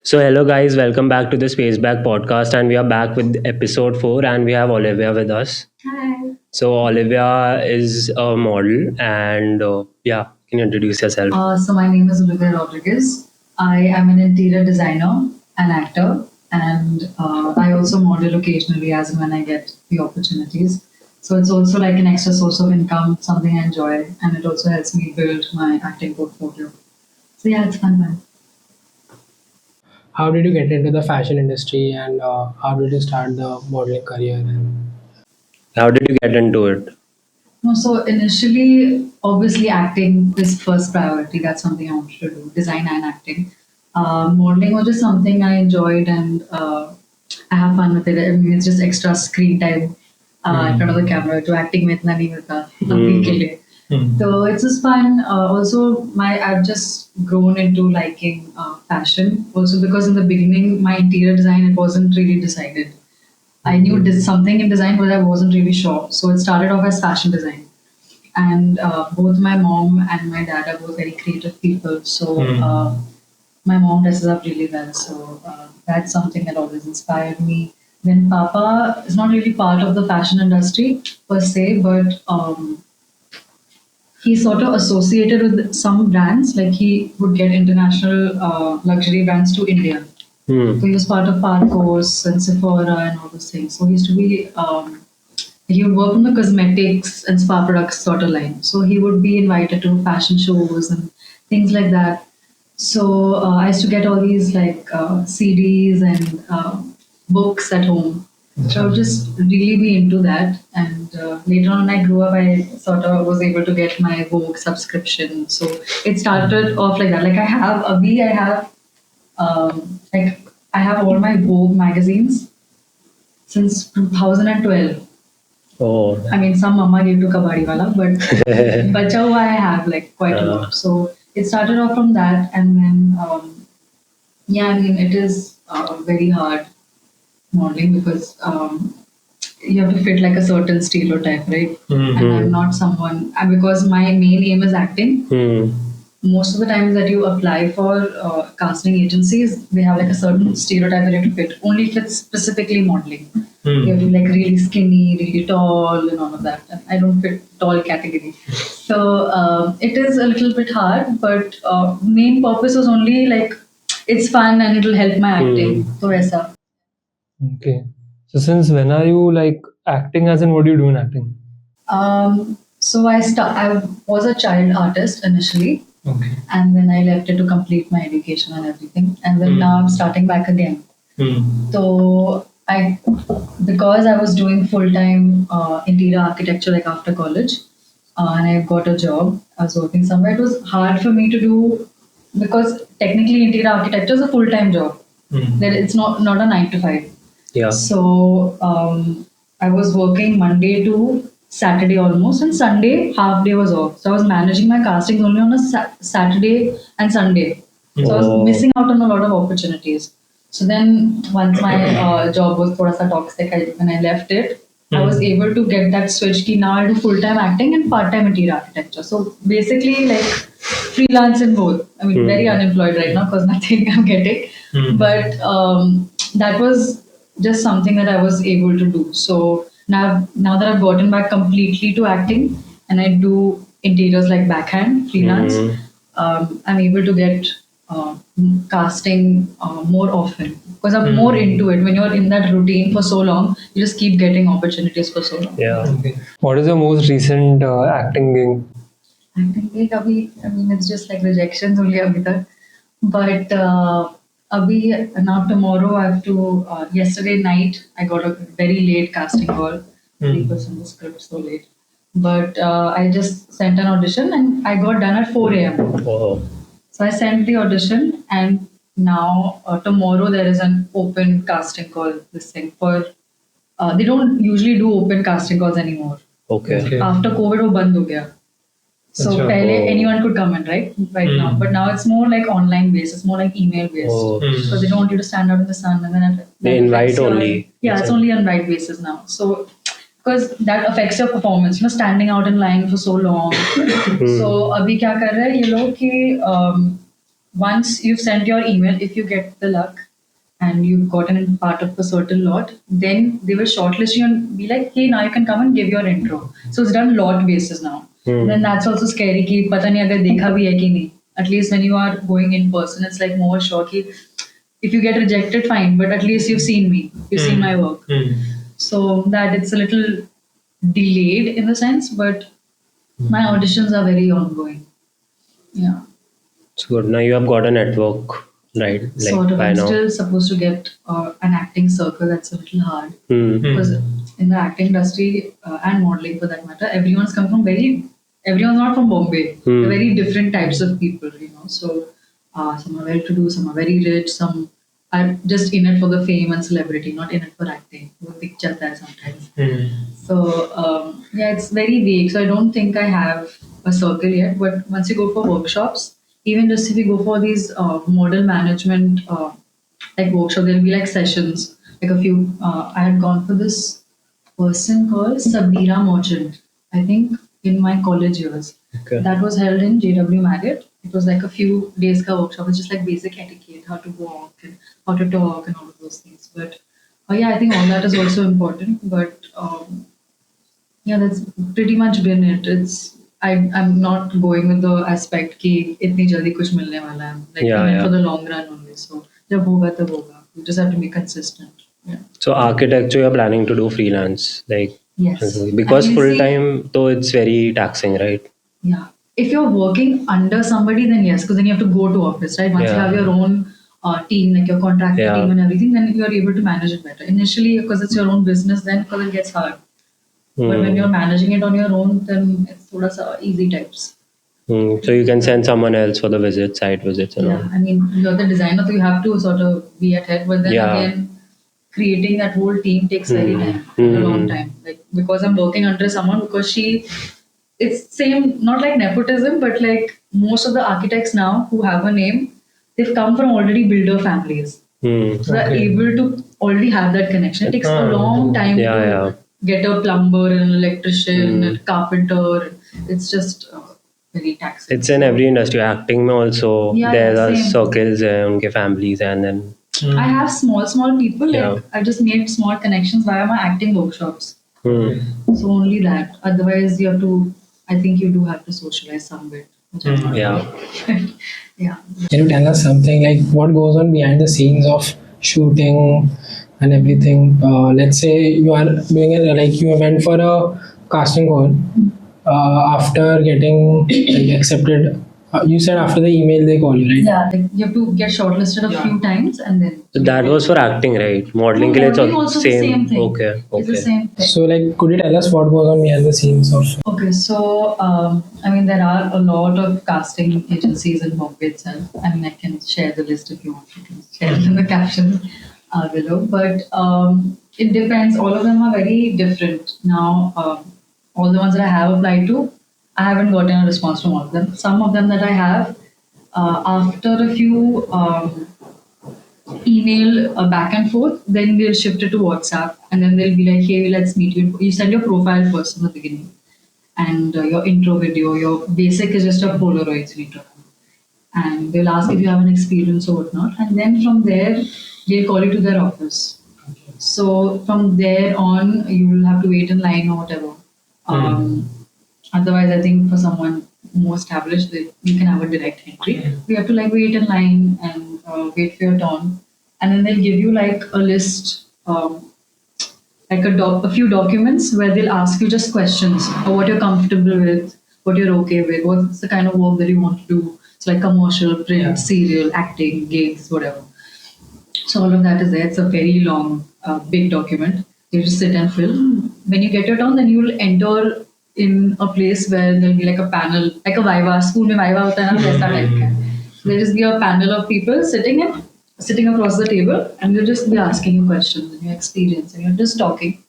So, hello guys, welcome back to the SpacedBack Podcast, and we are back with episode 4, and we have Olivia with us. Hi. So, Olivia is a model, and can you introduce yourself? So my name is Olivia Rodrigues. I am an interior designer, an actor, and I also model occasionally as and when I get the opportunities. So it's also like an extra source of income, something I enjoy, and it also helps me build my acting portfolio. So yeah, it's fun. How did you get into the fashion industry and how did you start the modeling career? How did you get into it? No, so initially, obviously, acting is first priority. That's something I wanted to do, design and acting. Modeling was just something I enjoyed and I have fun with it. I mean, it's just extra screen time in front of the camera. To acting में इतना नहीं मिलता अभी के लिए. So it's just fun. Also, I've just grown into liking fashion. Also, because in the beginning, my interior design it wasn't really decided. I knew something in design, but I wasn't really sure. So it started off as fashion design. And both my mom and my dad are both very creative people. So my mom dresses up really well. So that's something that always inspired me. Then Papa is not really part of the fashion industry per se, but he's sort of associated with some brands. Like he would get international luxury brands to India. So he was part of Parcos and Sephora and all those things. So he used to be, he would work on the cosmetics and spa products sort of line. So he would be invited to fashion shows and things like that. So I used to get all these like CDs and books at home. So I would just really be into that. And later on, when I grew up, I sort of was able to get my Vogue subscription. So it started off like that. Like I have like I have all my Vogue magazines since 2012. Oh, I mean, some mama gave to Kabadi wala, but bacha hua I have like quite a lot. So it started off from that, and then I mean, it is very hard modeling because you have to fit like a certain stereotype, right? And I'm not someone because my main aim is acting. Most of the times that you apply for casting agencies, they have like a certain stereotype that you have to fit. Only if it's specifically modeling. You have to be like really skinny, really tall, and all of that. And I don't fit tall category. So it is a little bit hard, but main purpose was only like it's fun and it'll help my acting. So aisa. Okay. So since when are you like acting, as in what do you do in acting? So I was a child artist initially. Okay. And then I left it to complete my education and everything. And then now I'm starting back again. So because I was doing full-time interior architecture like after college, and I got a job, I was working somewhere. It was hard for me to do because technically interior architecture is a full-time job. It's not a 9 to 5. yeah. So I was working Monday to Saturday almost, and Sunday half day was off. So I was managing my castings only on a Saturday and Sunday. So I was missing out on a lot of opportunities. So then once my job was thoda sa toxic, when I left it, I was able to get that switch ki now I do full-time acting and part-time interior architecture. So basically like freelance in both. I mean, very unemployed right now because nothing I'm getting. But that was just something that I was able to do. So now that I've gotten back completely to acting and I do interiors like backhand, freelance, I'm able to get casting more often because I'm more into it. When you're in that routine for so long, you just keep getting opportunities for so long. Yeah. Okay. What is your most recent acting gig? Acting gig, I mean, it's just like rejections only abhi tak. But now tomorrow I have to. Yesterday night I got a very late casting call. 3% the script so late, but I just sent an audition and I got done at 4 a.m. Oh. So I sent the audition and now tomorrow there is an open casting call. This thing for they don't usually do open casting calls anymore. Okay. After COVID, वो बंद हो गया. So Achha. पहले anyone could come in, right now. But now it's more like online based. It's more like email based. Because they don't want you to stand out in the sun and then They invite only. Yeah, it's only on invite basis now. So because that affects your performance, standing out in line for so long. So अभी क्या कर रहे हैं ये लोग कि once you've sent your email, if you get the luck and you've gotten part of a certain lot, then they will shortlist you and be like, hey, now you can come and give your intro. So it's done lot basis now. Then that's also scary कि पता नहीं अगर देखा भी है कि नहीं. At least when you are going in person, it's like more sure कि if you get rejected, fine, but at least you've seen me, you've seen my work. So that it's a little delayed in the sense, but my auditions are very ongoing. Yeah. It's good. Now you have got a network, right? Like Sort of. by I'm now. still supposed to get an acting circle. That's a little hard because in the acting industry and modeling for that matter, everyone's not from Bombay. They're very different types of people, you know. So some are well-to-do, some are very rich, some are just in it for the fame and celebrity, not in it for acting. वो दिख जाता है sometimes. So yeah, it's very vague. So I don't think I have a circle yet. But once you go for workshops, even just if you go for these model management like workshop, there'll be like sessions. Like a few, I had gone for this person called Sabira Merchant, I think in my college years. Okay. That was held in JW Marriott. It was like a few days ka workshop. It's just like basic etiquette, how to walk and how to talk and all of those things. But yeah, I think all that is also important. But yeah, that's pretty much been it. I'm not going with the aspect कि इतनी जल्दी कुछ मिलने वाला है. Like in it for the long run only. So जब होगा तब होगा. You just have to be consistent. Yeah. So architecture, you're planning to do freelance, like Yes. because And you full see- time, though it's very taxing, right? Yeah. If you're working under somebody, then yes, because then you have to go to office, right? Once you Yeah. have your own team, like your contractor Yeah. team and everything, then you're able to manage it better. Initially, because it's your own business, then because it gets hard. But when you're managing it on your own, then it's thoda sa easy types. So you can send someone else for the visits, site visits, and Yeah, I mean, you're the designer, so you have to sort of be at head. But then Yeah. again, creating that whole team takes very time, a long time. Like because I'm working under someone, because it's same, not like nepotism, but like most of the architects now who have a name, they've come from already builder families. So they're able to already have that connection. It takes a long time Yeah, to yeah. get a plumber and an electrician and carpenter. It's just very taxing. It's in every industry. Acting में also Yeah, there yeah, are same. circles, उनके families, and then I have small people. Like Yeah. I just made small connections via my acting workshops. So only that. Otherwise, you have to. I think you do have to socialize some bit. Which I'm not yeah. doing. Yeah. Can you tell us something like what goes on behind the scenes of shooting and everything? Let's say you are doing it like you went for a casting call after getting like, accepted. You said after the email they call you, right? Yeah. Like you have to get shortlisted a few times and then. So that was for acting, right? Modeling के लिए Modeling also the same thing. Okay. It's the same thing. So like, could you tell us what goes on behind the scenes of? Okay, so I mean, there are a lot of casting agencies in Bombay itself. I mean, I can share the list if you want. You can share it in the caption below. But it depends. All of them are very different. Now, all the ones that I have applied to, I haven't gotten a response from all of them. Some of them that I have, after a few email back and forth, then they'll shift it to WhatsApp, and then they'll be like, "Hey, let's meet you." You send your profile first in the beginning, and your intro video. Your basic is just a Polaroid you need to have. And they'll ask if you have an experience or whatnot, and then from there they'll call you to their office. So from there on, you will have to wait in line or whatever. Otherwise, I think for someone more established, you can have a direct entry. You have to like wait in line and wait for your turn, and then they'll give you like a list, like a few documents where they'll ask you just questions or what you're comfortable with, what you're okay with, what's the kind of work that you want to do. It's like commercial, print, serial, acting, gigs, whatever. So all of that is there. It's a very long, big document. You just sit and fill. When you get your turn, then you will enter in a place where there'll be like a panel, like a Viva. School में Viva होता है ना, वैसा type का. There'll just be a panel of people sitting across the table, and they'll just be asking you questions and your experience, and you're just talking.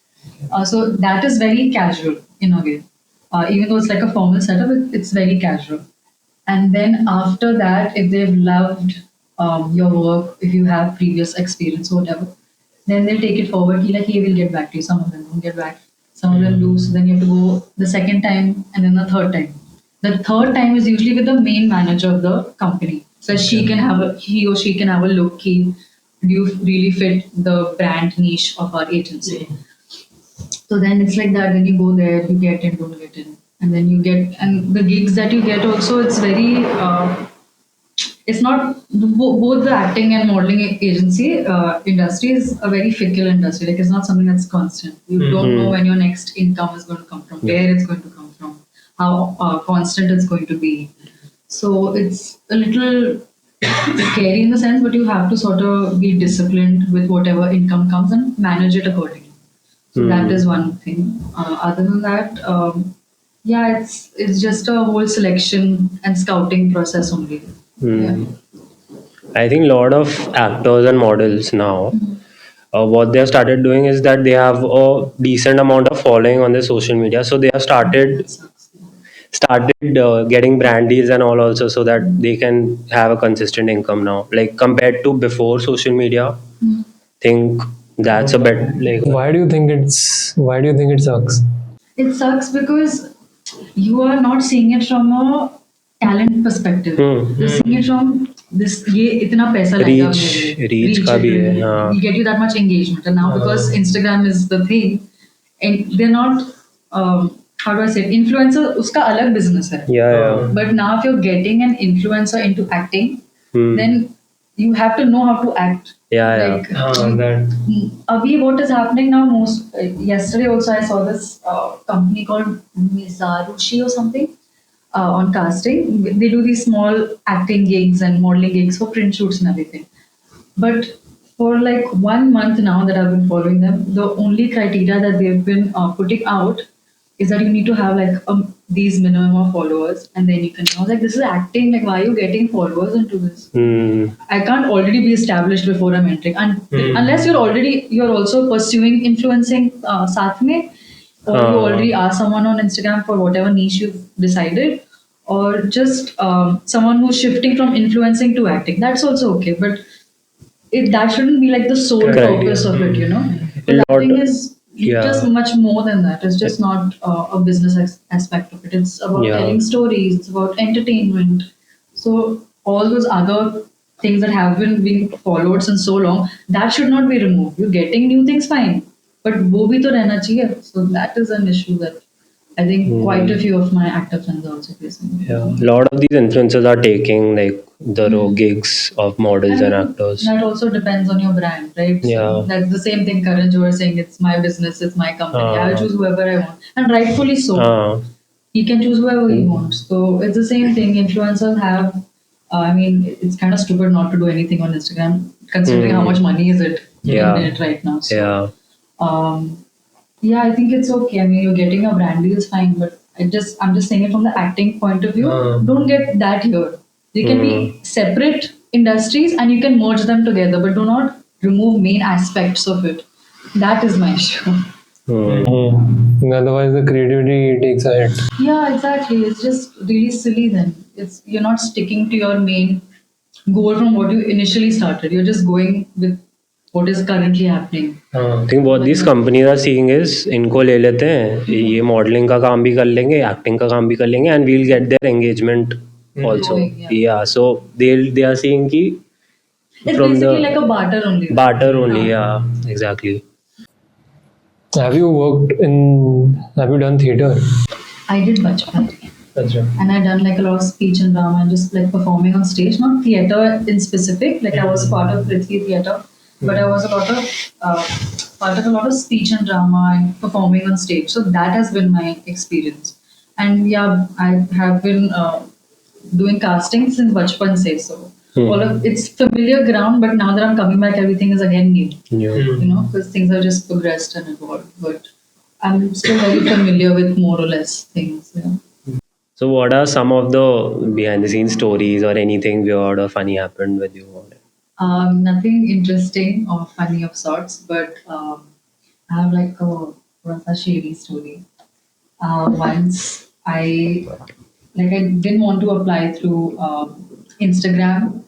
So that is very casual in a way. Even though it's like a formal setup, it's very casual. And then after that, if they've loved your work, if you have previous experience or whatever, then they'll take it forward. Like, hey, we'll get back to you. Some of them don't get back. Some of them do. So then you have to go the second time and then the third time. The third time is usually with the main manager of the company. So he or she can have a look. Do you really fit the brand niche of our agency? So then it's like that. Then you go there, you get in, don't get in, and then you get, and the gigs that you get also, it's very. It's not both the acting and modeling agency industry is a very fickle industry. Like it's not something that's constant. You don't know when your next income is going to come from, where it's going to come from, how constant it's going to be. So it's a little scary in the sense, but you have to sort of be disciplined with whatever income comes and manage it accordingly. So that is one thing. Other than that, yeah, it's just a whole selection and scouting process only. Yeah. I think a lot of actors and models now, what they have started doing is that they have a decent amount of following on their social media, so they have started getting brand deals and all also, so that they can have a consistent income now. Like compared to before social media, think that's a bit like. Why do you think it sucks? It sucks because you are not seeing it from a talent perspective. You're seeing it from this. ये इतना पैसा लगेगा मेरे लिए. Reach का भी है. हाँ. Will get you that much engagement, and now because Instagram is the thing, and they're not. How do I say it? Influencer उसका अलग business है. Yeah. But now if you're getting an influencer into acting, then you have to know how to act. Yeah. Abhi, what is happening now? Yesterday also I saw this company called Mizarushi or something on casting. They do these small acting gigs and modeling gigs for print shoots and everything. But for like 1 month now that I've been following them, the only criteria that they've been putting out is that you need to have like these minimum of followers, and then you can. I was like, this is acting. Like, why are you getting followers into this? I can't already be established before I'm entering, unless you're also pursuing influencing साथ में, or you already are someone on Instagram for whatever niche you've decided, or just someone who's shifting from influencing to acting. That's also okay, but that shouldn't be like the sole purpose of it, you know. But acting is just much more than that. It's just not a business aspect of it. It's about telling stories. It's about entertainment. So all those other things that have been being followed since so long, that should not be removed. You're getting new things, fine, but wo bhi to rehna chahiye. So that is an issue that I think quite a few of my actor friends are also facing. Yeah, a lot of these influencers are taking like the raw gigs of models and actors. That also depends on your brand, right? Yeah. So that's the same thing Karan was saying, it's my business, it's my company. I'll choose whoever I want. And rightfully so. He can choose whoever he wants. So it's the same thing. Influencers have, I mean, it's kind of stupid not to do anything on Instagram, considering how much money is it in it right now. So, yeah, I think it's okay. I mean, you're getting a brand deal is fine, but I'm just saying it from the acting point of view. Don't get that here. They can be separate industries and you can merge them together, but do not remove main aspects of it. That is my issue. Otherwise, the creativity takes a hit. Yeah, exactly. It's just really silly then. You're not sticking to your main goal from what you initially started. You're just going with what is currently happening. I think what these companies are seeing is इनको ले लेते हैं, ये modeling का काम भी कर लेंगे, acting का काम भी कर लेंगे, and we'll get their engagement also. Yeah, so they are seeing कि it's basically like a barter only. Yeah, exactly. Have you done theatre? I did Bachpan. And I done like a lot of speech and drama and just like performing on stage, not theatre in specific. Like I was part of Prithvi Theatre, but I was part of a lot of speech and drama and performing on stage. So that has been my experience. And yeah, I have been doing casting since Bachpan se. So it's familiar ground, but now that I'm coming back, everything is again new. You know, because things have just progressed and evolved. But I'm still very familiar with more or less things. Yeah. So what are some of the behind the scenes stories or anything weird or funny happened with you? Nothing interesting or funny of sorts, but I have like a shady story. Once I didn't want to apply through Instagram.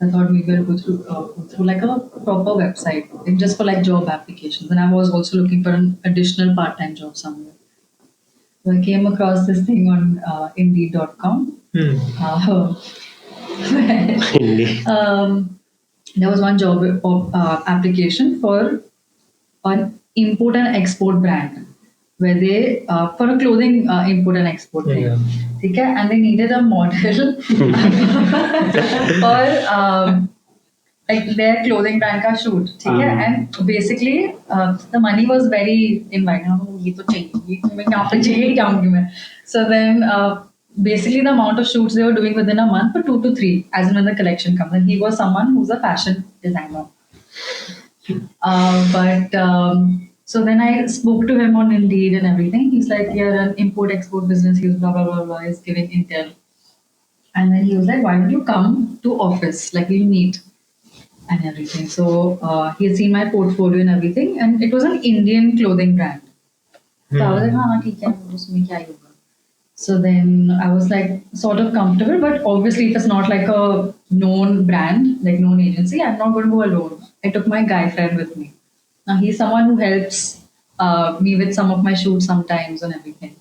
I thought maybe I'll go through like a proper website, like just for like job applications. And I was also looking for an additional part-time job somewhere. So I came across this thing on Indeed.com. Hindi. There was one job application for an import and export brand where they for a clothing import and export thing. Yeah. Okay? And they needed a model for like their clothing brand ka shoot. Okay? And basically the money was very inviting. So then basically the amount of shoots they were doing within a month for 2 to 3 as in when the collection comes. And he was someone who's a fashion designer. So then I spoke to him on Indeed and everything. He's like, you're an import-export business. He was blah, blah, blah, blah. He's giving intel. And then he was like, why don't you come to office? Like, we'll meet and everything. So he had seen my portfolio and everything. And it was an Indian clothing brand. So I was like, हाँ ठीक है उसमें क्या ही होगा. So then I was like sort of comfortable, but obviously if it's not like a known brand, like known agency, I'm not going to go alone. I took my guy friend with me. Now he's someone who helps me with some of my shoots sometimes and everything.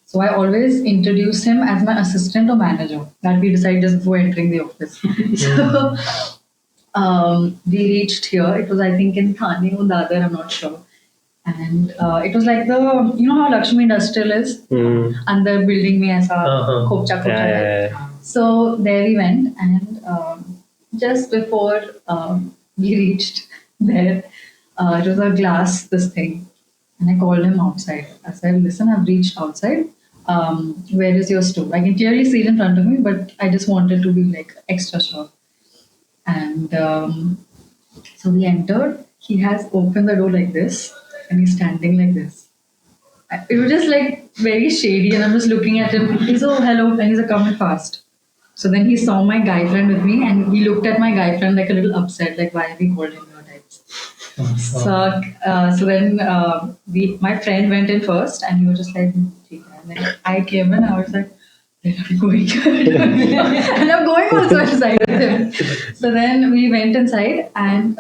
So I always introduce him as my assistant or manager. That we decide just before entering the office. So we reached here. It was I think in Thane or Dadar, I'm not sure. And it was like you know how Lakshmi Industrial is? Under building mein aisa khopcha hai. So there we went, and just before we reached there, it was a glass, this thing. And I called him outside. I said, listen, I've reached outside. Where is your store? I can clearly see it in front of me, but I just wanted to be like extra sure. And so we entered. He has opened the door like this. And he's standing like this. It was just like very shady, and I'm just looking at him. He's oh hello, and he's like coming fast. So then he saw my guy friend with me, and he looked at my guy friend like a little upset, like why have we called him your types? So then my friend went in first, and he was just like, "Okay." And then I came in, I was like, where are we going? And I'm going also inside with him. So then we went inside, and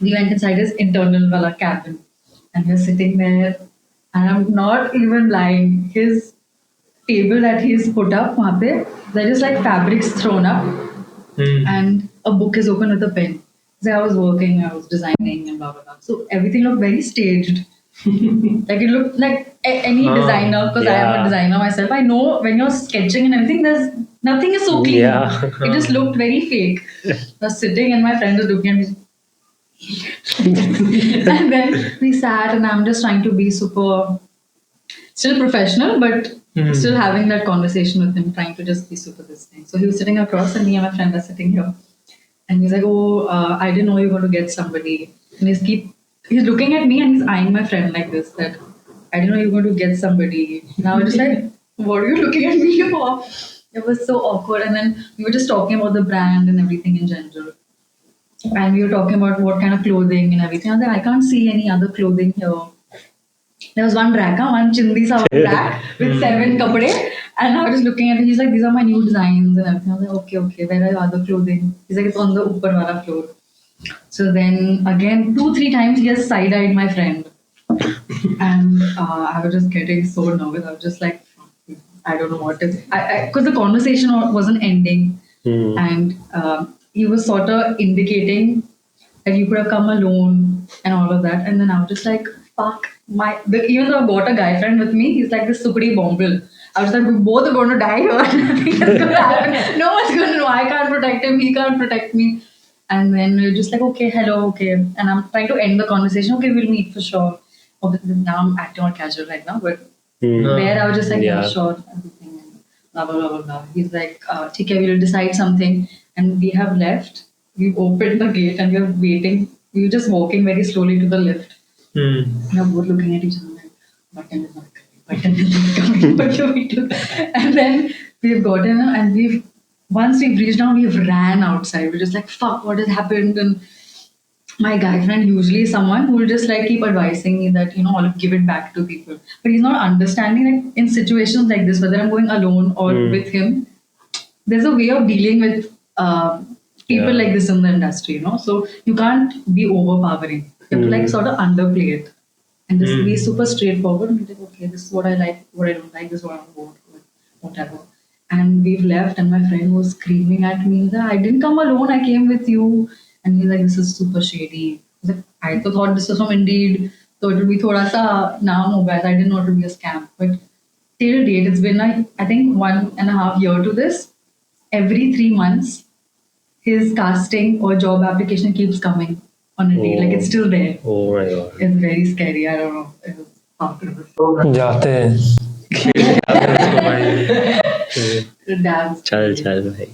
we went inside his internal wala cabin, and we were sitting there, and I'm not even lying. His table that he's put up, wahan pe, there is like fabrics thrown up, and a book is open with a pen. So I was working, I was designing, and blah blah blah. So everything looked very staged. Like it looked like any designer, because I am a designer myself. I know when you're sketching and everything, nothing is so clean. It just looked very fake. I was sitting, and my friend was looking at me. And then we sat, and I'm just trying to be super still professional, but still having that conversation with him, trying to just be super this thing. So he was sitting across, and me and my friend are sitting here, and he's like, oh, I didn't know you were going to get somebody. And he's looking at me, and he's eyeing my friend like this, that I didn't know you were going to get somebody. And I was just like, what are you looking at me for? It was so awkward. And then we were just talking about the brand and everything in general. And we were talking about what kind of clothing and everything. I was like, I can't see any other clothing here. There was one rack, one chindi sa rack with 7 kapde. And I was just looking at it. He's like, these are my new designs and everything. I was like, okay, where are your other clothing? He's like, it's on the upper wala floor. So then again, 2-3 times he has side-eyed my friend. And I was just getting so nervous. I was just like, I don't know what is. Because the conversation wasn't ending. And he was sort of indicating that you could have come alone and all of that. And then I was just like, fuck. Even though I got a guy friend with me, he's like this superi bombil. I was like, we both are going to die here. Nothing is going to happen. No one's going to know. I can't protect him. He can't protect me. And then we're just like, okay, hello, okay. And I'm trying to end the conversation. Okay, we'll meet for sure. Obviously, now I'm acting all casual right now. But there I was just like, yeah, sure. Everything. And blah, blah, blah, blah, blah. He's like, okay, we'll decide something. And we have left. We've opened the gate and we're waiting. We were just walking very slowly to the lift. We are both looking at each other like, button is not coming. What do we do? And then we've gotten and once we've reached down, we've ran outside. We're just like, fuck, what has happened? And my guy friend usually is someone who will just like keep advising me that, I'll give it back to people. But he's not understanding like in situations like this, whether I'm going alone or with him, there's a way of dealing with people like this in the industry, So you can't be overpowering. You have to like sort of underplay it and just be super straightforward and be like, okay, this is what I like, what I don't like, this is what I want, whatever. And we've left, and my friend was screaming at me that I didn't come alone, I came with you. And he's like, this is super shady. I was like, I thought this was from Indeed, so it would be thoda sa naam hoga. I didn't know it would be a scam. But till date, it's been like, I think 1.5 years to this. Every 3 months, his casting or job application keeps coming on a day. Like it's still there. Oh my god. It's very scary. I don't know. It was after जाते हैं Damn. चल भाई.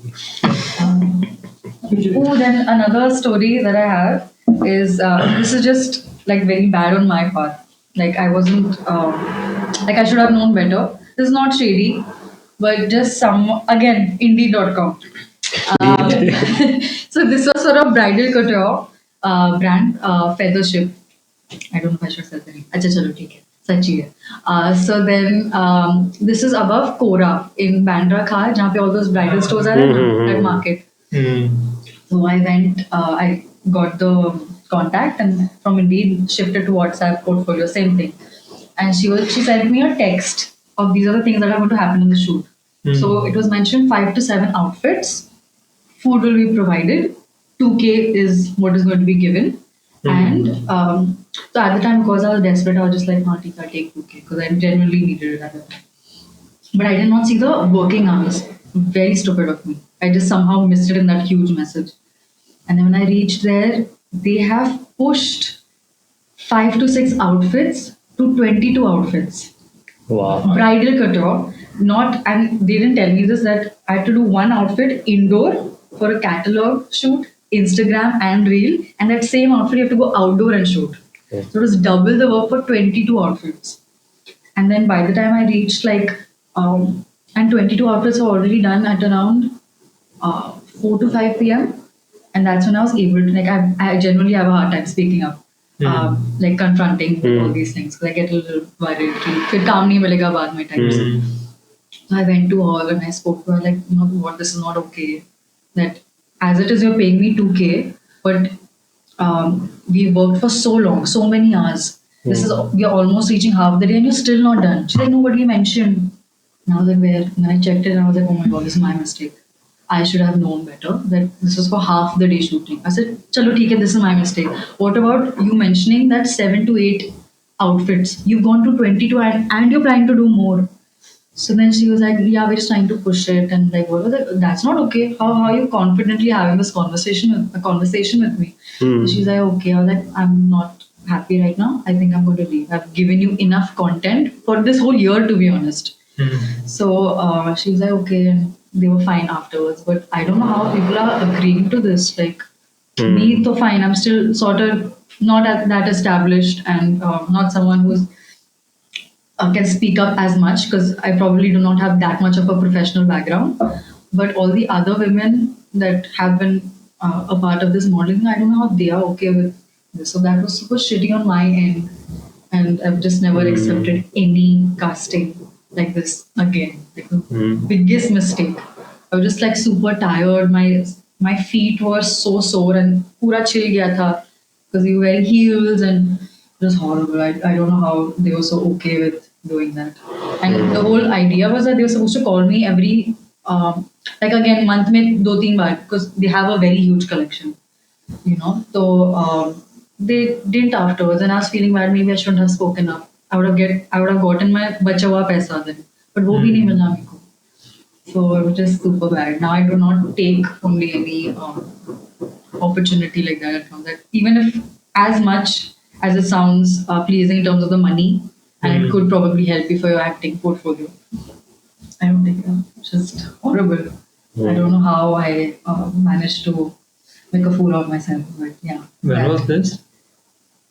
Oh, then another story that I have is this is just like very bad on my part. Like I wasn't like I should have known better. This is not shady, but just some again Indeed.com. So this was for a bridal couture brand, Feathership. I don't know if I should say the name. अच्छा चलो ठीक है सच्ची है. So then this is above Kora in Bandra Khar, जहाँ पे all those bridal stores are ना, that market. So I went, I got the contact and from Indeed shifted to WhatsApp portfolio, same thing. And she sent me a text of these are the things that are going to happen in the shoot. So it was mentioned 5 to 7 outfits, food will be provided, 2K is what is going to be given. And so at the time, because I was desperate, I was just like, not I'll take 2K because I genuinely needed it at the time. But I did not see the working hours. Very stupid of me. I just somehow missed it in that huge message. And then when I reached there, they have pushed 5 to 6 outfits to 22 outfits. Wow. Bridal couture, not, and they didn't tell me this, that I had to do one outfit indoor for a catalog shoot, Instagram and reel, and that same outfit you have to go outdoor and shoot. Yeah. So it was double the work for 22 outfits. And then by the time I reached and 22 outfits were already done at around 4 to 5 p.m. And that's when I was able to, I genuinely have a hard time speaking up, like confronting all these things. Because I get a little worried. Fir kaam nahi milega baad mein time se. So I went to her and I spoke to her like, you know what, this is not okay. That as it is, you're paying me 2K, but we worked for so long, so many hours. We are almost reaching half the day and you're still not done. She's like, nobody mentioned. And I was like, where? And I checked it and I was like, oh my god, this is my mistake. I should have known better that this was for half the day shooting. I said, chalo theek hai, this is my mistake. What about you mentioning that 7 to 8 outfits? You've gone to 22 and you're planning to do more. So then she was like, yeah, we're just trying to push it. And like, what was that? That's not okay. How are you confidently having this conversation with me? So she's like, okay. I was like, I'm not happy right now. I think I'm going to leave. I've given you enough content for this whole year, to be honest. So she was like, okay. And they were fine afterwards. But I don't know how people are agreeing to this. Like, me, so fine. I'm still sort of not that established and not someone who's can speak up as much because I probably do not have that much of a professional background. But all the other women that have been a part of this modeling, I don't know how they are okay with this. So that was super shitty on my end. And I've just never accepted any casting like this again. Like the biggest mistake. I was just like super tired. My feet were so sore and pura chil gaya tha because we were wearing heels and it was horrible. I don't know how they were so okay with doing that. And the whole idea was that they were supposed to call me every like again month mein 2-3 baar because they have a very huge collection, you know. So they didn't afterwards, and I was feeling bad. Maybe I shouldn't have spoken up. I would have gotten my bacha hua paisa then, but wo bhi nahi milna meko. So it was just super bad. Now I do not take only any opportunity like that. That even if as much as it sounds pleasing in terms of the money, and it could probably help you for your acting portfolio, I don't think it's just horrible. I don't know how I managed to make a fool of myself, but yeah. When was this?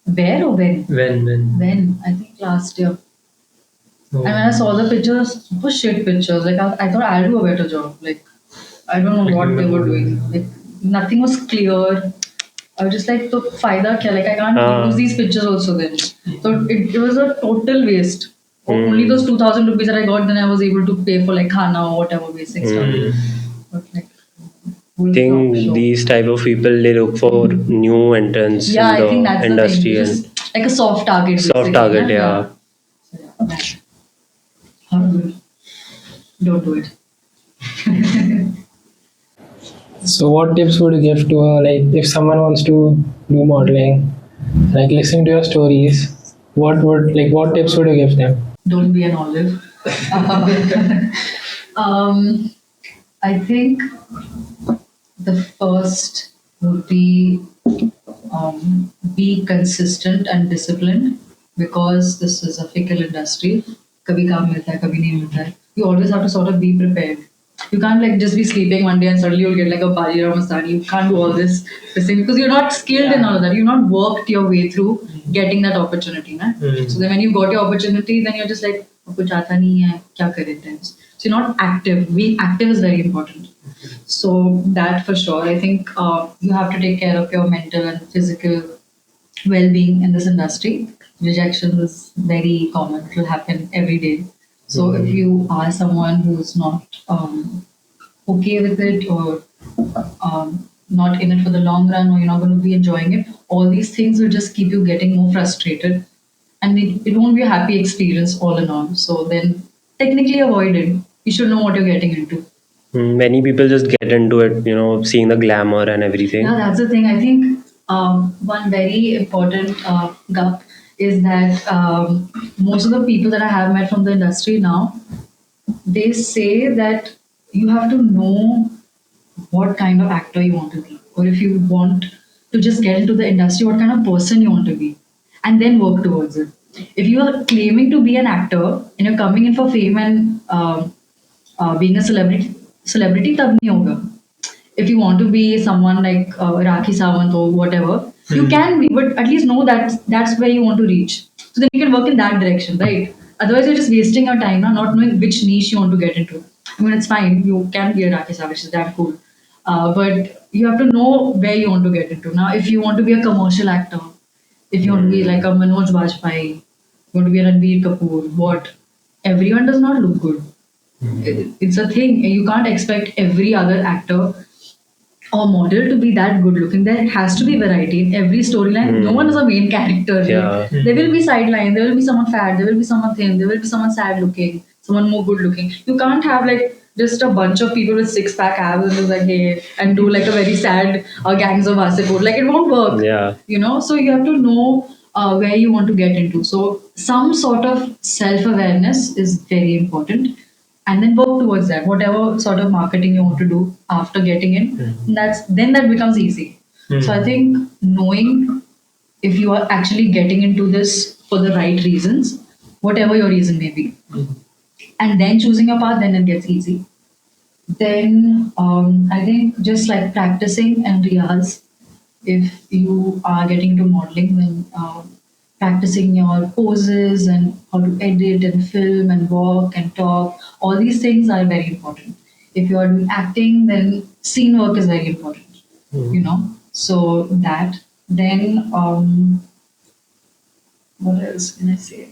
Where or when? When? When? I think last year. And when I saw the pictures, super shit pictures. Like I thought I'll do a better job. Like I don't know what they were doing. Like nothing was clear. I was just like, so faida kya? Like I can't use these pictures also then. So it was a total waste. Only those 2,000 rupees that I got, then I was able to pay for like khana or whatever basic stuff. But like, I think these type of people, they look for new entrants in I think the that's industry the thing. and Just like a soft target. soft target, yeah. So, yeah. Horrible. Don't do it. So what tips would you give to if someone wants to do modeling, like listening to your stories, what tips would you give them? Don't be an olive. um, I think the first would be consistent and disciplined, because this is a fickle industry. Kabhi kaam milta hai, kabhi nahi milta hai. You always have to sort of be prepared. You can't like just be sleeping one day and suddenly you'll get like a Bali or Mastani. You can't do all this because you're not skilled in all of that. You've not worked your way through getting that opportunity. Na? So then when you got your opportunity, then you're just like, कुछ आता नहीं है, क्या करें then? So you're not active. Being active is very important. So that for sure. I think you have to take care of your mental and physical well-being in this industry. Rejection is very common. It will happen every day. So if you are someone who's not okay with it, or not in it for the long run, or you're not going to be enjoying it, all these things will just keep you getting more frustrated, and it won't be a happy experience all in all. So then technically avoid it. You should know what you're getting into. Many people just get into it, seeing the glamour and everything. Yeah, that's the thing. I think one very important gap is that most of the people that I have met from the industry now, they say that you have to know what kind of actor you want to be, or if you want to just get into the industry, what kind of person you want to be, and then work towards it. If you are claiming to be an actor and you're coming in for fame and being a celebrity tab nahi hoga. If you want to be someone like Rakhi Sawant or whatever, you can be, but at least know that that's where you want to reach. So then you can work in that direction, right? Otherwise, you're just wasting your time, not knowing which niche you want to get into. I mean, it's fine. You can be a Rakhi Sawant, which is damn cool. But you have to know where you want to get into. Now, if you want to be a commercial actor, if you want to be like a Manoj Bajpayee, you want to be a Ranbir Kapoor, what? Everyone does not look good. It's a thing. You can't expect every other actor or model to be that good looking. There has to be variety in every storyline. No one is a main character. Yeah. There will be sideline. There will be someone fat. There will be someone thin. There will be someone sad looking. Someone more good looking. You can't have like just a bunch of people with 6-pack abs and just like hey, and do like a very sad gangs of Wasipur. Like it won't work. Yeah. So you have to know where you want to get into. So some sort of self-awareness is very important, and then work towards that. Whatever sort of marketing you want to do after getting in, that becomes easy. So I think knowing if you are actually getting into this for the right reasons, whatever your reason may be, and then choosing your path, then it gets easy. Then I think just like practicing and riyaz. If you are getting into modeling, then practicing your poses and how to edit and film and walk and talk, all these things are very important. If you are doing acting, then scene work is very important. So that. Then what else can I say?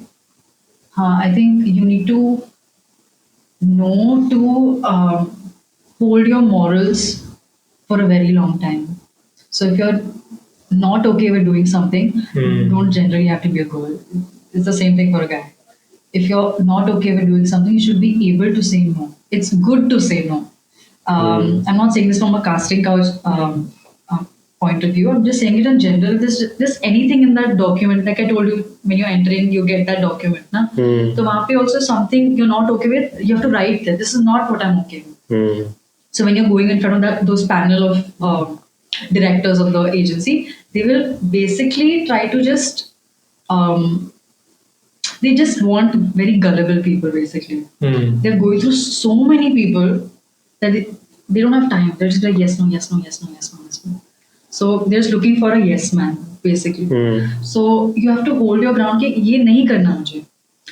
I think you need to know to hold your morals for a very long time. So if you're not okay with doing something, you don't generally have to be a girl. It's the same thing for a guy. If you're not okay with doing something, you should be able to say no. It's good to say no. I'm not saying this from a casting couch point of view. I'm just saying it in general. There's anything in that document. Like I told you, when you're entering, you get that document. Na? So वहाँ पे also something you're not okay with, you have to write there. This is not what I'm okay with. So when you're going in front of those panel of directors of the agency, they will basically try to just they just want very gullible people basically. They're going through so many people that they don't have time. They're just like yes, no, yes, no, yes, no, yes, no, yes, no. So they're just looking for a yes man basically. So you have to hold your ground कि ये नहीं करना मुझे.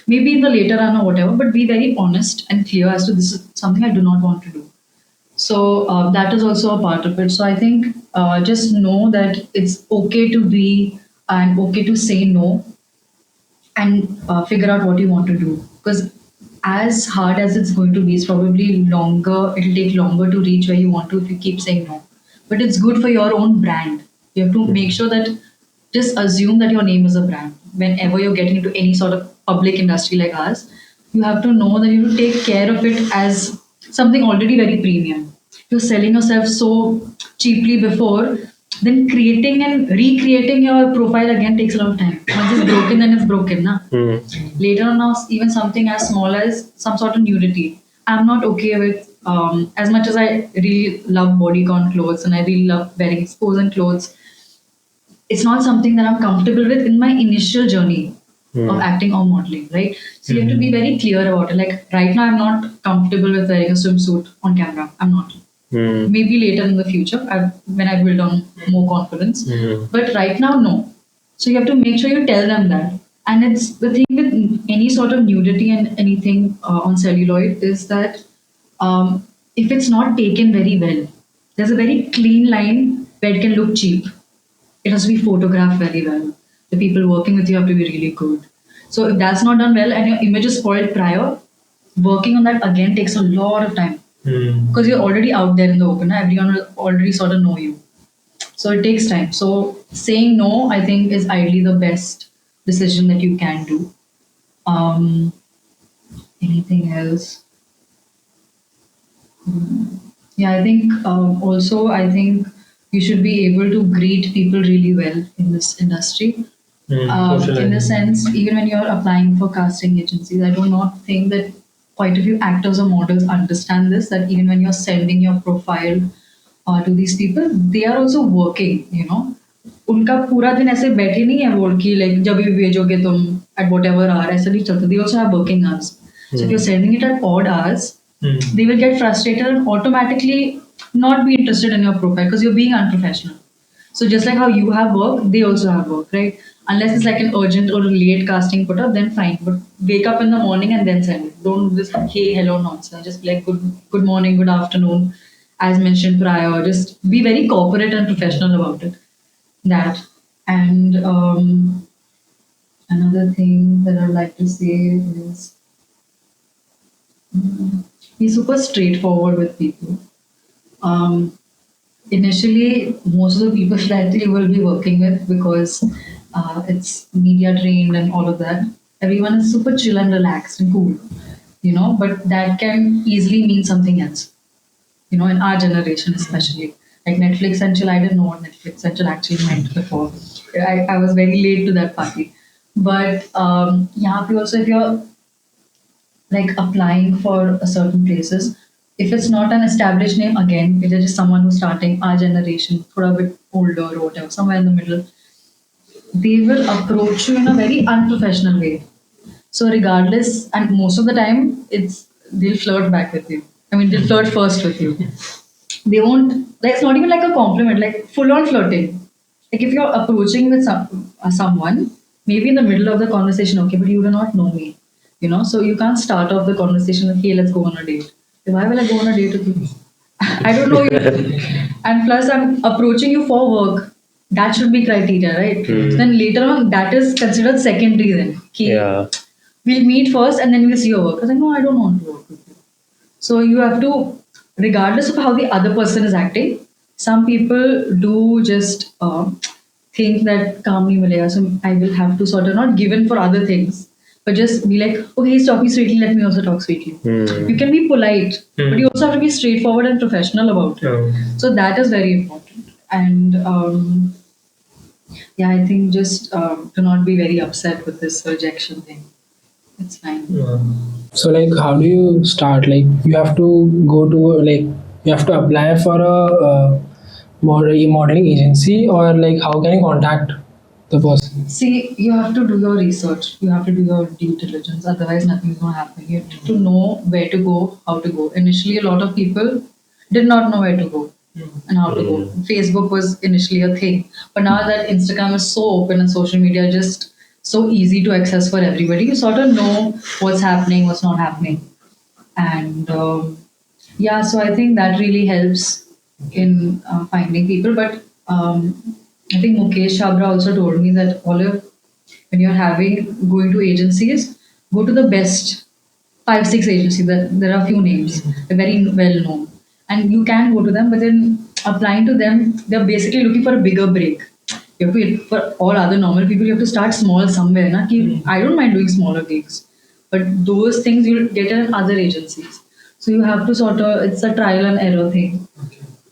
Maybe in the later run or whatever, but be very honest and clear as to this is something I do not want to do. So that is also a part of it. So I think just know that it's okay to be and okay to say no, and figure out what you want to do. Because as hard as it's going to be, it's probably longer. It'll take longer to reach where you want to if you keep saying no. But it's good for your own brand. You have to make sure that just assume that your name is a brand. Whenever you're getting into any sort of public industry like ours, you have to know that you have to take care of it as something already very premium. You're selling yourself so cheaply before, then creating and recreating your profile again takes a lot of time. Once it's broken, then it's broken. Na? Later on, now, even something as small as some sort of nudity. I'm not okay with, as much as I really love bodycon clothes and I really love wearing exposing clothes, it's not something that I'm comfortable with in my initial journey of acting or modeling, right? So you have to be very clear about it. Like right now, I'm not comfortable with wearing a swimsuit on camera. I'm not. Maybe later in the future, when I build on more confidence. But right now, no. So you have to make sure you tell them that. And it's the thing with any sort of nudity and anything on celluloid is that if it's not taken very well, there's a very clean line where it can look cheap. It has to be photographed very well. The people working with you have to be really good. So if that's not done well and your image is spoiled prior, working on that again takes a lot of time. Because you're already out there in the open. Everyone will already sort of know you. So it takes time. So saying no, I think, is ideally the best decision that you can do. Anything else? Yeah, I think also, I think you should be able to greet people really well in this industry. In a sense, even when you're applying for casting agencies, I do not think that quite a few actors or models understand this, that even when you're sending your profile to these people, they are also working, you know. उनका पूरा दिन ऐसे बैठे नहीं है बोल कि like जब भी भेजोगे तुम at whatever hour ऐसा नहीं चलता. They also have working hours. So if you're sending it at odd hours, they will get frustrated and automatically not be interested in your profile because you're being unprofessional. So just like how you have work, they also have work, right? Unless it's like an urgent or late casting put up, then fine. But wake up in the morning and then send it. Don't do this hey, hello nonsense. Just be like good morning, good afternoon, as mentioned prior. Just be very corporate and professional about it. That. And another thing that I'd like to say is be super straightforward with people. Initially, most of the people that you will be working with, because it's media trained and all of that, everyone is super chill and relaxed and cool, you know, but that can easily mean something else, you know, in our generation especially. Like Netflix and chill, I didn't know what Netflix and chill actually meant before. I was very late to that party. But yeah, also if you're like applying for a certain places, if it's not an established name, again, if it's just someone who's starting our generation, a bit older or whatever, somewhere in the middle, they will approach you in a very unprofessional way. So regardless, and most of the time, they'll flirt back with you. I mean, they'll flirt first with you. They won't, like, it's not even like a compliment, like full on flirting. Like if you're approaching with someone, maybe in the middle of the conversation, okay, but you do not know me, you know, so you can't start off the conversation with, hey, let's go on a date. Why will I go on a date with you? I don't know you. And plus, I'm approaching you for work. That should be criteria, right? So then later on, that is considered secondary then. Okay, we'll meet first and then we'll see your work. I was like, no, I don't want to work with you. So you have to, regardless of how the other person is acting, some people do just think that calmly milega, so I will have to sort of not give in for other things, but just be like, okay, he's talking sweetly, let me also talk sweetly. You can be polite, but you also have to be straightforward and professional about it. So that is very important. And yeah, I think just do not be very upset with this rejection thing. It's fine. So like, how do you start? Like, you have to go to, like, you have to apply for a modeling agency, or like, how can you contact the person? See, you have to do your research. You have to do your due diligence. Otherwise, nothing's going to happen. You have to know where to go, how to go. Initially, a lot of people did not know where to go and how to go. Facebook was initially a thing. But now that Instagram is so open and social media just so easy to access for everybody, you sort of know what's happening, what's not happening. And yeah, so I think that really helps in finding people. But I think Mukesh Chabra also told me that Olive, when you're going to agencies, go to the best 5-6 agencies. There are a few names, they're very well known, and you can go to them. But then applying to them, they're basically looking for a bigger break. You have to, for all other normal people, you have to start small somewhere. Na? I don't mind doing smaller gigs, but those things you'll get in other agencies. So you have to it's a trial and error thing.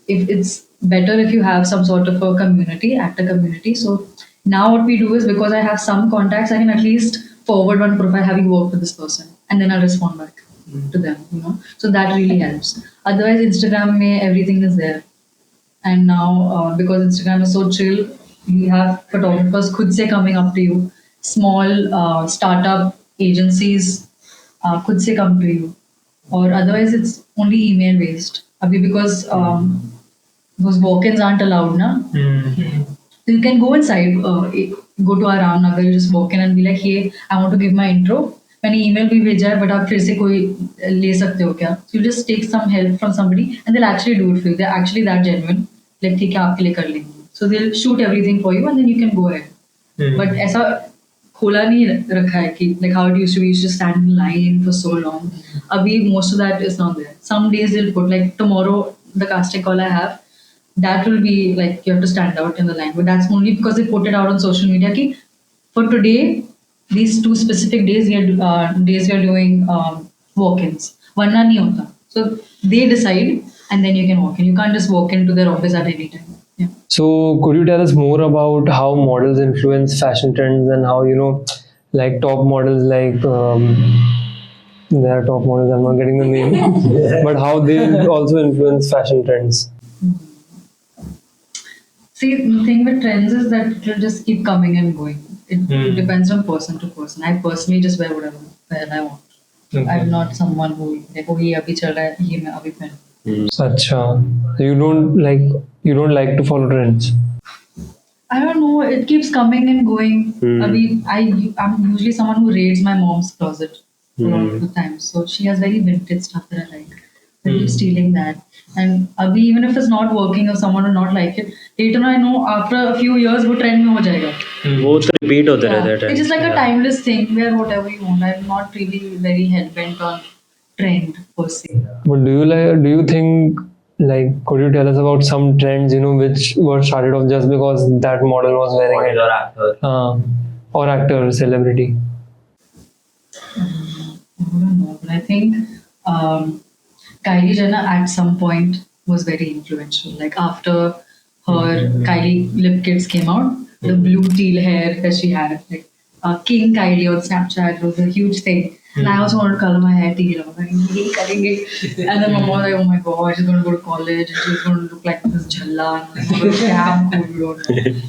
If it's better if you have some sort of a community, actor community. So now what we do is, because I have some contacts, I can at least forward one profile having worked with this person, and then I'll respond back to them. So that really helps. Otherwise, Instagram mein everything is there. And now, because Instagram is so chill, you have photographers khud se coming up to you. Small startup agencies khud se come to you. Or otherwise, it's only email based. Abhi because those walk-ins aren't allowed, na? So you can go inside, go to our Ramnagar, you just walk in and be like, hey, I want to give my intro. मैंने email भी भेजा है, but आप फिर से कोई ले सकते हो क्या? So you just take some help from somebody and they'll actually do it for you. They're actually that genuine. Like ठीक है, आपके लिए कर लेंगे. So they'll shoot everything for you and then you can go ahead. But ऐसा खोला नहीं रखा है कि like how it used to be, you used to stand in line for so long. Abhi most of that is not there. Some days they'll put like tomorrow the casting call I have, that will be like you have to stand out in the line, but that's only because they put it out on social media ki for today these 2 specific days we are doing walk-ins, varna nahi hota. So they decide and then you can walk in. You can't just walk into their office at any time. Yeah. So could you tell us more about how models influence fashion trends and how, like top models, like there are top models, I'm not getting the name, but how they also influence fashion trends? See, the thing with trends is that it will just keep coming and going. It depends on person to person. I personally just wear whatever I want. I'm not someone who like, oh, ye abhi chal raha hai, ye main abhi pehn. Acha. So you don't like to follow trends? I don't know. It keeps coming and going. I'm usually someone who raids my mom's closet a lot of the time. So she has very vintage stuff that I like. I keep stealing that. And abhi, even if it's not working or someone will not like it, later on I know after a few years वो trend में हो जाएगा. वो तो repeat होते रहते हैं. It's just like a timeless thing. Wear whatever you want. I'm not really very hell bent on trend per se. But do you think, like, could you tell us about some trends, which were started off just because that model was wearing it? Or actor. Or actor, celebrity. I don't know, but I think Kylie Jenner at some point was very influential. Like after her Kylie lip kits came out, the blue teal hair that she had, like King Kylie on Snapchat was a huge thing. And I also wanted to color my hair teal. I was like, hey, cutting it. And then mama was like, oh my god, she's going to go to college and she's going to look like this jhalla. And I'm like, damn cool, you don't know.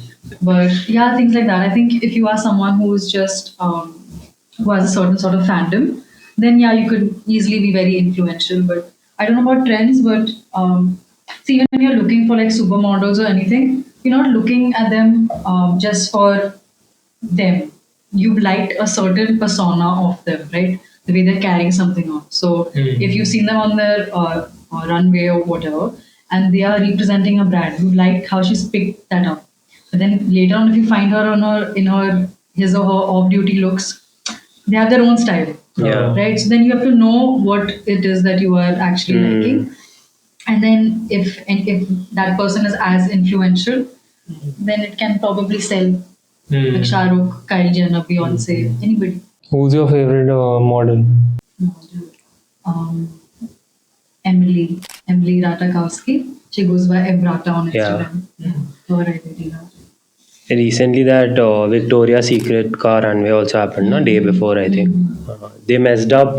But yeah, things like that. I think if you are someone who is just, who has a certain sort of fandom, then yeah, you could easily be very influential. But I don't know about trends, but see, even when you're looking for like supermodels or anything, you're not looking at them just for them. You've liked a certain persona of them, right? The way they're carrying something on. So if you've seen them on their runway or whatever, and they are representing a brand, you've liked how she's picked that up. But then later on, if you find her in his or her off-duty looks, they have their own style. Yeah. Right. So then you have to know what it is that you are actually liking, and then if that person is as influential, then it can probably sell. Like Shah Rukh, Kylie Jenner, Beyonce, anybody. Who's your favorite model? Emily Ratajkowski. She goes by Evrata on Instagram. Her I really love. Recently, that Victoria's Secret car runway also happened, day before, I think. They messed up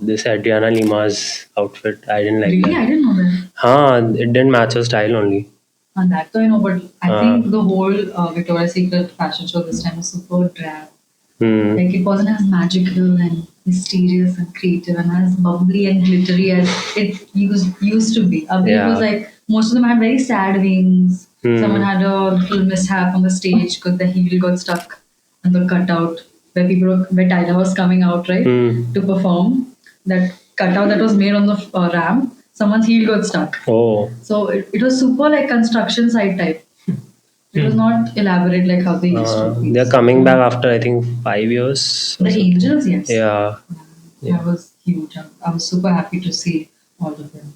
this Adriana Lima's outfit. I didn't like Really? that. I didn't know that. It didn't match her style only. And that though I know, but I think the whole Victoria's Secret fashion show this time was super drab. Like it wasn't as magical and mysterious and creative and as bubbly and glittery as it used to be. It was like most of them had very sad wings. Someone had a little mishap on the stage because the heel got stuck on the cutout where Tyler was coming out, right, to perform. That cutout that was made on the ramp, someone's heel got stuck. Oh. So it was super like construction site type. It was not elaborate like how they used to be. They're coming back after, I think, 5 years. The Angels, yes. Yeah. That was huge. I was super happy to see all of them.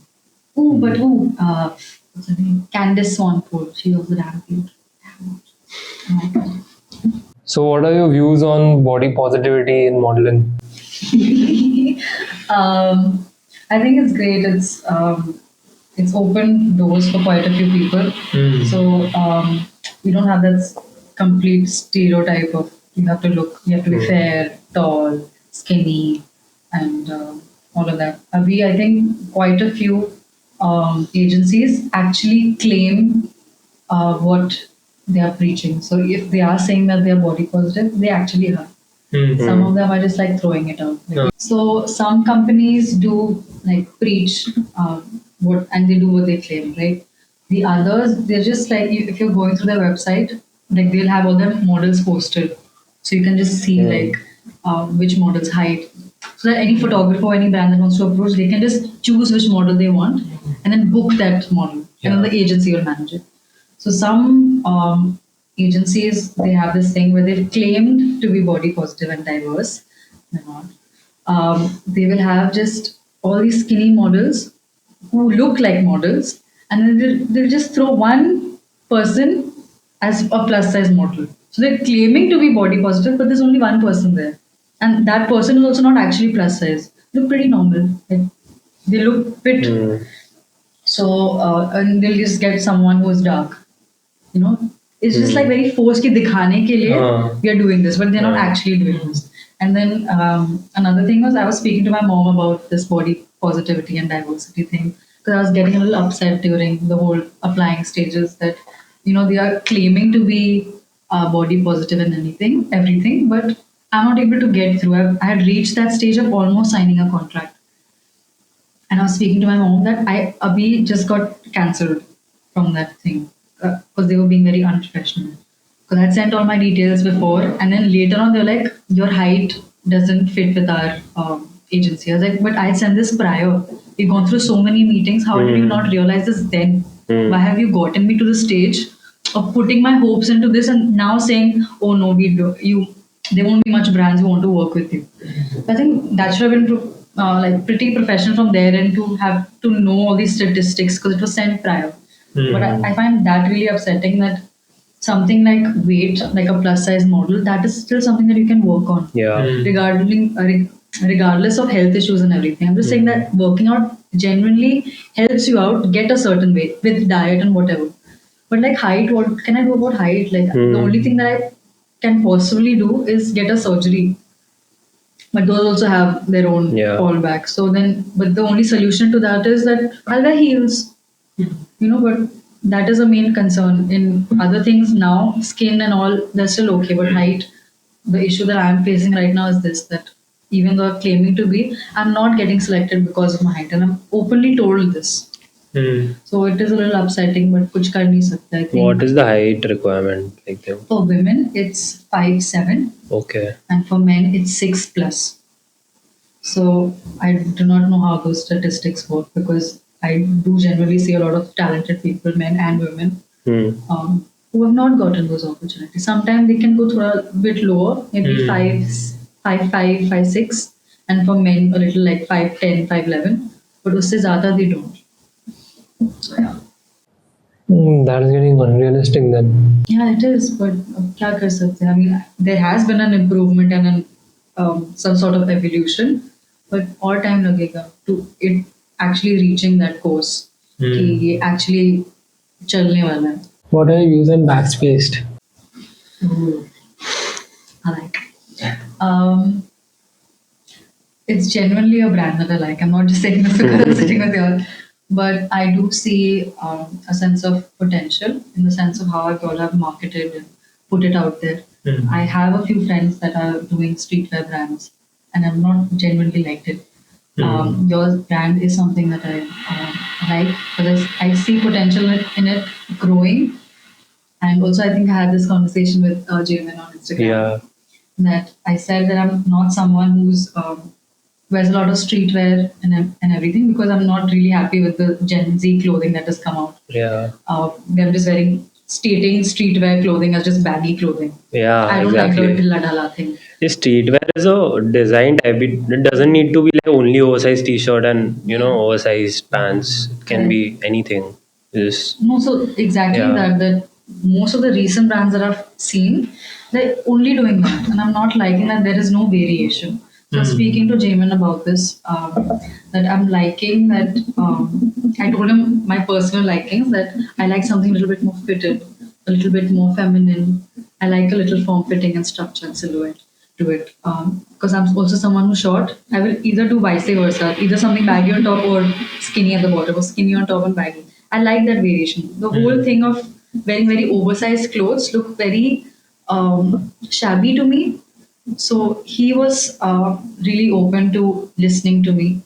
Oh, but what's her name? Candice Swanpool. She was damn cute. Oh my God. So what are your views on body positivity in modeling? I think it's great. It's opened doors for quite a few people. So we don't have that complete stereotype of you have to be fair, tall, skinny, and all of that. I think quite a few agencies actually claim what they are preaching. So if they are saying that they are body positive, they actually are. Some of them are just like throwing it out. So some companies do like preach what and they do what they claim, right? The others, they're just like if you're going through their website, like they'll have all their models posted, so you can just see like which model's height. So that any photographer or any brand that wants to approach, they can just choose which model they want and then book that model, and then the agency will manage it. So some agencies, they have this thing where they've claimed to be body positive and diverse. They're not. They will have just all these skinny models who look like models, and then they'll just throw one person as a plus size model. So they're claiming to be body positive, but there's only one person there, and that person is also not actually plus size. They look pretty normal. Like, they look fit. So and they'll just get someone who's dark. You know, it's just like very forced कि दिखाने के लिए we are doing this, but they're not actually doing this. And then another thing was I was speaking to my mom about this body positivity and diversity thing because I was getting a little upset during the whole applying stages that they are claiming to be body positive and everything, but I'm not able to get through. I had reached that stage of almost signing a contract, and I was speaking to my mom that I abhi just got cancelled from that thing because they were being very unprofessional. Because I had sent all my details before, and then later on they were like, your height doesn't fit with our agency. I was like, but I had sent this prior. We've gone through so many meetings. How did you not realize this then? Why have you gotten me to the stage of putting my hopes into this and now saying, oh no, there won't be much brands who want to work with you. I think that should have been like pretty professional from there and to have to know all these statistics because it was sent prior. But I find that really upsetting that something like weight, like a plus size model, that is still something that you can work on. Yeah. Regardless of health issues and everything. I'm just saying that working out genuinely helps you out, get a certain weight with diet and whatever. But like height, what can I do about height? Like the only thing that I can possibly do is get a surgery. But those also have their own fallback. So then, but the only solution to that is that I'll wear heels. But that is a main concern. In other things now, skin and all, they're still okay. But height, the issue that I'm facing right now is this, that even though I'm claiming to be, I'm not getting selected because of my height. And I'm openly told this. So it is a little upsetting, but kuch kar nahi sakta, I think. What is the height requirement? Like for women, it's 5'7". Okay. And for men, it's 6+. So I do not know how those statistics work because I do generally see a lot of talented people, men and women, who have not gotten those opportunities. Sometimes they can go through a bit lower, maybe 5'5", 5'6", and for men a little like 5'10", 5'11", but usse zyada they don't. So yeah. That is getting unrealistic then. Yeah, it is, but kya kar sakte hain? I mean, there has been an improvement and some sort of evolution, but all time lagega to it actually reaching that course. कि ये actually चलने वाला है. What are you using backspaced? I like. It's genuinely a brand that I like. I'm not just saying this because I'm sitting with you all. But I do see a sense of potential in the sense of how you all have marketed and put it out there. I have a few friends that are doing streetwear brands and I've not genuinely liked it. Your brand is something that I like because I see potential in it growing. And also I think I had this conversation with Jamin on Instagram that I said that I'm not someone who's wears a lot of streetwear and everything because I'm not really happy with the Gen Z clothing that has come out. Yeah. They're just stating streetwear clothing as just baggy clothing. Yeah, I don't exactly. like the ladala thing. Streetwear is a design type. It doesn't need to be like only oversized t-shirt and oversized pants. It can be anything. No, so exactly that most of the recent brands that I've seen, they're only doing that, and I'm not liking that there is no variation. So speaking to Jamin about this, that I'm liking that. I told him my personal likings that I like something a little bit more fitted, a little bit more feminine. I like a little form fitting and structure and silhouette to it. Because I'm also someone who's short. I will either do vice versa, either something baggy on top or skinny at the bottom, or skinny on top and baggy. I like that variation. The whole thing of wearing very oversized clothes look very shabby to me. So he was really open to listening to me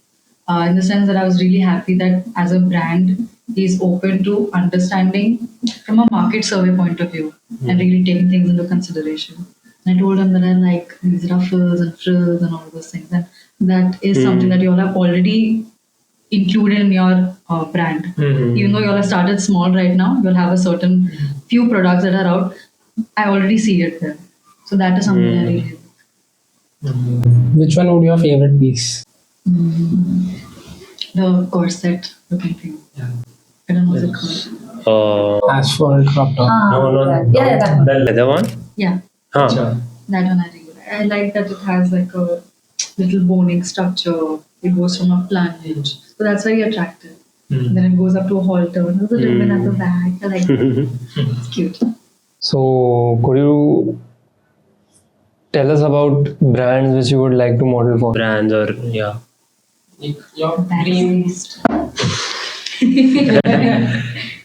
in the sense that I was really happy that as a brand, he's open to understanding from a market survey point of view and really taking things into consideration. And I told him that I like these ruffles and frills and all those things. And that is something that you all have already included in your brand. Even though you all have started small right now, you'll have a certain few products that are out. I already see it there. So that is something I really like. Which one would be your favorite piece? The corset looking thing. I don't know what's it called. Asphalt crop top. No. Yeah, that one. The leather one? Yeah, Huh. that one I really like. I like that it has like a little boning structure. It goes from a plunge. So that's very attractive. And then it goes up to a halter. And there's a ribbon at the back. I like it. It's cute. So, could you tell us about brands which you would like to model for? Brands or yeah. Your dream. Backspaced.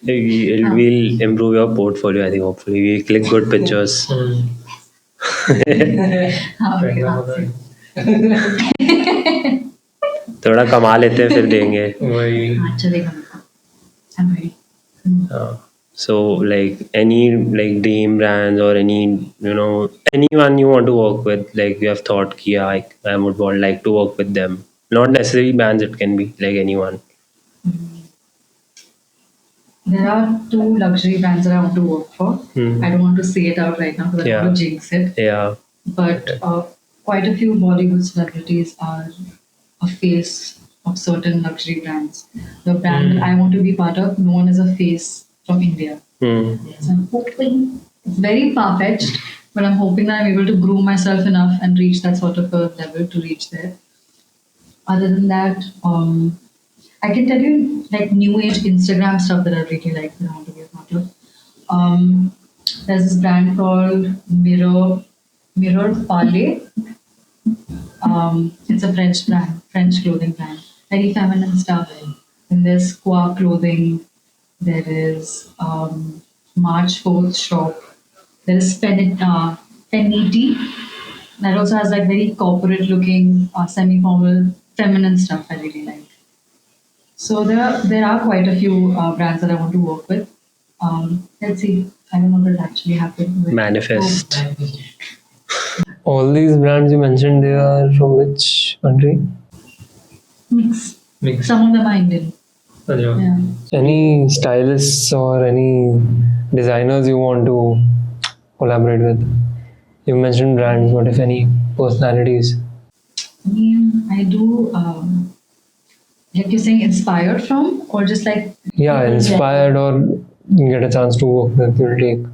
We'll improve your portfolio, I think, hopefully. We click good pictures. थोड़ा कमा लेते हैं फिर देंगे. चलेगा. I'm ready. So like any like dream brands or any anyone you want to work with, like you have thought कि I would like to work with them. Not necessarily brands, it can be like anyone. There are 2 luxury brands that I want to work for. I don't want to say it out right now because I don't want to jinx it. Yeah. But quite a few Bollywood celebrities are a face of certain luxury brands. The brand that I want to be part of, no one is a face from India. So I'm hoping, it's very far-fetched, but I'm hoping that I'm able to groom myself enough and reach that sort of a level to reach there. Other than that, I can tell you like new age Instagram stuff that I really like that I want to be a part of. There's this brand called Mirror Palais. It's a French clothing brand. Very feminine stuff. And there's Qua clothing. There is March 4th shop. There is Feniti. That also has like very corporate looking, semi-formal, feminine stuff I really like. So there are quite a few brands that I want to work with. Let's see. I don't know if it'll actually happen. Manifest. All these brands you mentioned, they are from which country? Mix. Some of them are Indian. Yeah. Any stylists or any designers you want to collaborate with? You mentioned brands, what if any personalities? I mean, I do, like you're saying, inspired from, or just like... Yeah, inspired or get a chance to work with, you'll take.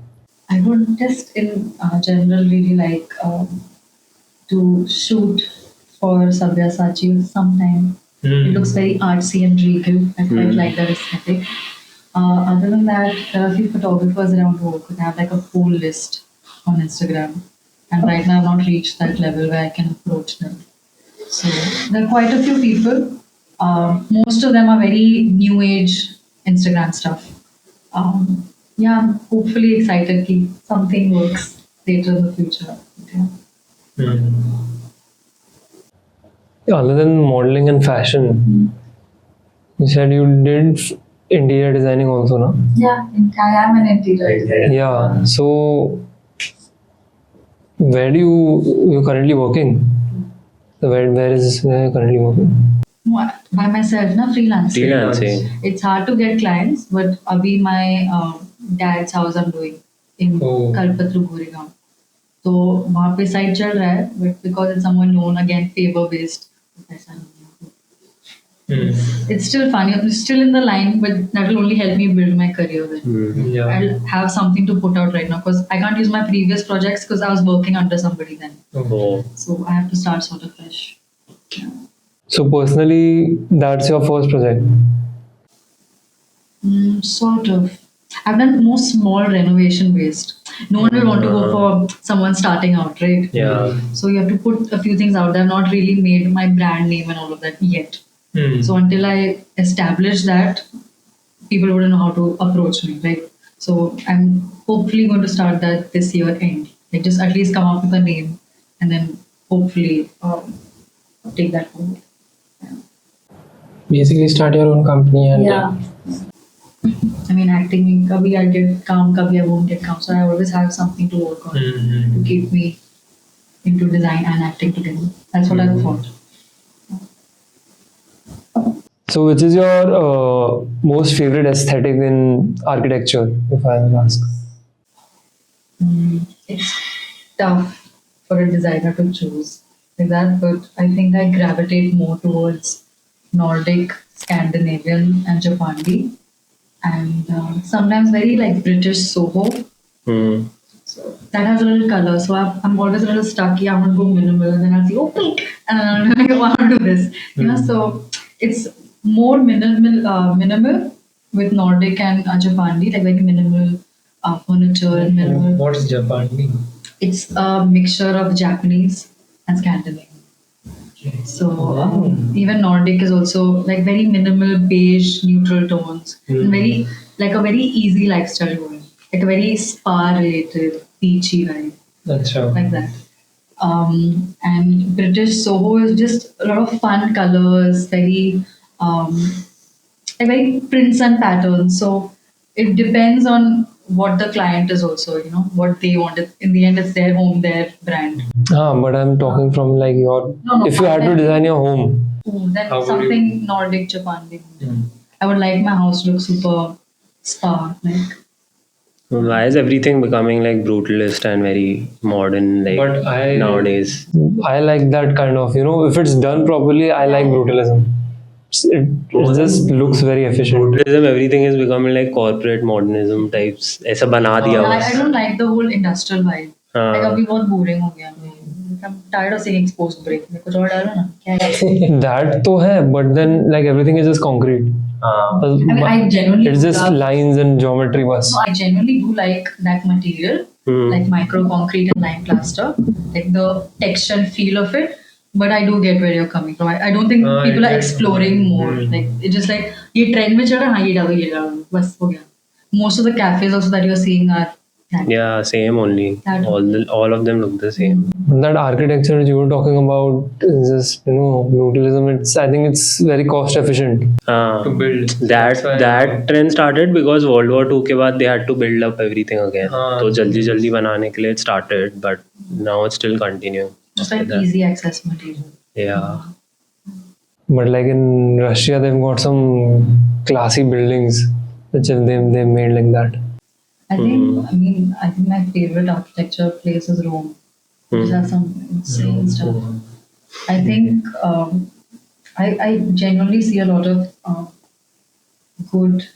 I would just in general really like to shoot for Sabyasachi sometime. It looks very artsy and regal. I quite like that aesthetic. Other than that, there are a few photographers that I want to work with. I have like a full list on Instagram. And right now I've not reached that level where I can approach them. So there are quite a few people. Most of them are very new age Instagram stuff. Yeah, I'm hopefully excited that something works later in the future. Yeah. Other than modeling and fashion, you said you did interior designing also, no? Yeah, I am an interior designer. Yeah. So, where you currently working? So where you currently working? By myself, na freelancing. Freelancing. It's hard to get clients, but abhi my dad's house I'm doing in Kalpatru Goregaon. तो वहाँ पे side चल रहा है, but because it's someone known, again favor based, पैसा नहीं है. It's still funny. I'm still in the line, but that will only help me build my career. Then Yeah. I'll have something to put out right now because I can't use my previous projects because I was working under somebody then. Oh. So I have to start sort of fresh. Yeah. So personally, that's your first project. Sort of. I've done more small renovation based. No one will want to go for someone starting out, right? Yeah. So you have to put a few things out there. I've not really made my brand name and all of that yet. So until I establish that, people wouldn't know how to approach me, right? So I'm hopefully going to start that this year end. Like just at least come up with a name and then hopefully take that forward. Basically, start your own company and I mean, acting, kabhi I get calm, kabhi I won't get calm. So I always have something to work on to keep me into design and acting together. That's what I thought. So which is your most favorite aesthetic in architecture, if I may ask? It's tough for a designer to choose like that, but I think I gravitate more towards Nordic, Scandinavian, and Japandi, and sometimes very like British Soho. Hmm. So that has a little color. So I'm always a little stuck. Yeah, I'm gonna go minimal, and then I'll see, oh, pink, and then I'm like, I want to do this. You know, so it's more minimal with Nordic and Japandi, like very minimal furniture and minimal. What's Japandi? It's a mixture of Japanese and Scandinavian. So even Nordic is also like very minimal beige, neutral tones, and very like a very easy lifestyle going, like a very spa related, beachy vibe, That's right. like that. And British Soho is just a lot of fun colors, very like very prints and patterns. So it depends on what the client is also, you know, what they want. In the end, it's their home, their brand. But I'm talking from like your. No, If you had to design your home, Then How would something Nordic, Japandi. I would like my house to look super spa, like. Why is everything becoming like brutalist and very modern like But I- nowadays? I like that kind of. If it's done properly, I like brutalism. It just looks very efficient. Brutalism, everything is becoming like corporate modernism types. ऐसा बना दिया I बस. don't like the whole industrial vibe. हाँ. Like अभी बहुत boring हो गया. I'm tired of seeing exposed brick. मेरे को कुछ और डालो ना. क्या है? That तो है, but then like everything is just concrete. हाँ. I mean, I genuinely It's just love- lines and geometry bus. No, I genuinely do like that material, like micro concrete and lime plaster, like the texture and feel of it. But I do get where you're coming from. I don't think people are exploring more. Like it's just like ये trend में चल रहा है, हाँ ये डालो बस हो गया. Most of the cafes also that you're seeing are that. Yeah, same only. That- All of them look the same. That architecture you were talking about is just brutalism. I think it's very cost efficient to build. That trend started because World War II के बाद they had to build up everything again. तो जल्दी बनाने के लिए it started, but now it's still continuing. It's like easy access material. Yeah. But like in Russia, they've got some classy buildings which they made like that. I think my favorite architecture place is Rome. Which has some insane stuff. I think I genuinely see a lot of good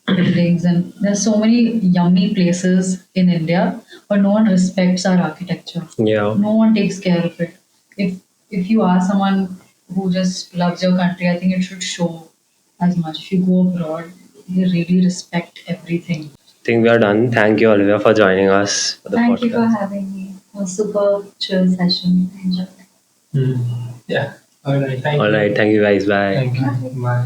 buildings, and there's so many yummy places in India, but no one respects our architecture. Yeah. No one takes care of it. If you are someone who just loves your country, I think it should show as much. If you go abroad, you really respect everything. I think we are done. Thank you, Olivia, for joining us for the Thank podcast. you for having me. It was super chill session. I enjoyed it. Yeah. All right. Thank you. All right. Thank you, guys. Bye. Thank you. Bye.